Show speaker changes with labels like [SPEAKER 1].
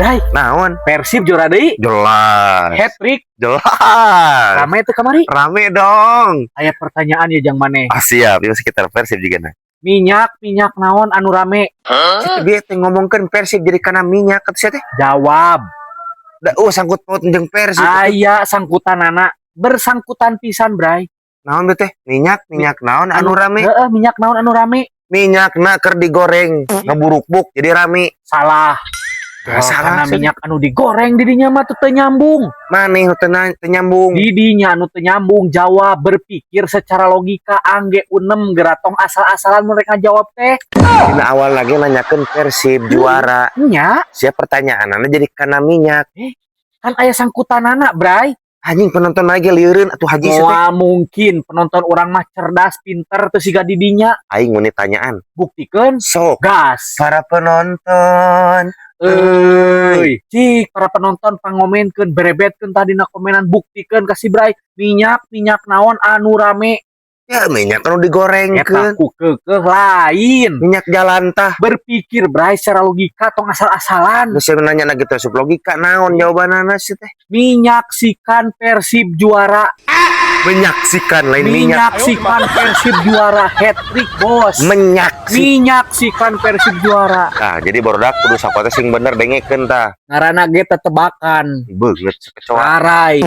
[SPEAKER 1] Dai,
[SPEAKER 2] Naon?
[SPEAKER 1] Persib juara deui.
[SPEAKER 2] Jelas.
[SPEAKER 1] Hat-trick.
[SPEAKER 2] Jelas.
[SPEAKER 1] Rame teh kamari.
[SPEAKER 2] Rame dong.
[SPEAKER 1] Aya pertanyaan ya jang maneh.
[SPEAKER 2] Siap, itu sekitar Persib juga nah.
[SPEAKER 1] Minyak naon anu rame?
[SPEAKER 2] Kita dia teh ngomongkeun Persib jadi kana minyak atuh sia teh.
[SPEAKER 1] Jawab.
[SPEAKER 2] Da sangkut paut jeung Persib.
[SPEAKER 1] Aya sangkutanana. Bersangkutan pisan, Bray.
[SPEAKER 2] Naon teh? Minyak naon anu rame?
[SPEAKER 1] Heeh, minyak naon anu rame?
[SPEAKER 2] Minyakna keur digoreng, ngeburuk-buk jadi rame.
[SPEAKER 1] Salah.
[SPEAKER 2] Salah
[SPEAKER 1] Karena minyak anu digoreng didinya mah teu nyambung.
[SPEAKER 2] Maneh teu nyambung.
[SPEAKER 1] Didinya anu teu nyambung. Jawab berpikir secara logika angge unem geratong asal-asalan mereka jawab teh.
[SPEAKER 2] Dina awal lagi nanyakeun Persib juara.
[SPEAKER 1] Nya,
[SPEAKER 2] Siap pertanyaanana jadi kana minyak.
[SPEAKER 1] kan aya sangkutanana, Bray.
[SPEAKER 2] Anjing penonton lagi lieureun atuh haji teh.
[SPEAKER 1] Wah, mungkin penonton orang mah cerdas, pinter teu siga didinya.
[SPEAKER 2] Aing mun ditanyaan.
[SPEAKER 1] Buktikeun
[SPEAKER 2] Sok
[SPEAKER 1] gas.
[SPEAKER 2] para penonton.
[SPEAKER 1] Euy, cik para penonton pangomenkeun berebetkeun tadi na komenan buktikeun kasih Bray minyak naon anu rame.
[SPEAKER 2] Ya minyak anu
[SPEAKER 1] Eta
[SPEAKER 2] digorengkeun.
[SPEAKER 1] ku keukeuh lain.
[SPEAKER 2] Minyak jalan tah.
[SPEAKER 1] Berpikir Bray secara logika tong asal-asalan.
[SPEAKER 2] Geus nanya na gitu asup logika naon jawabanana sih teh?
[SPEAKER 1] Menyaksikan Persib juara.
[SPEAKER 2] Menyaksikan lain minyak.
[SPEAKER 1] Menyaksikan Persib juara hat-trick, Bos. Menyaksikan Persib juara.
[SPEAKER 2] Nah, jadi barudak kudu sakote sing bener dengekeun tah.
[SPEAKER 1] Ngaranna ge tetebakan.
[SPEAKER 2] Beungeut sakecoa.
[SPEAKER 1] Arai.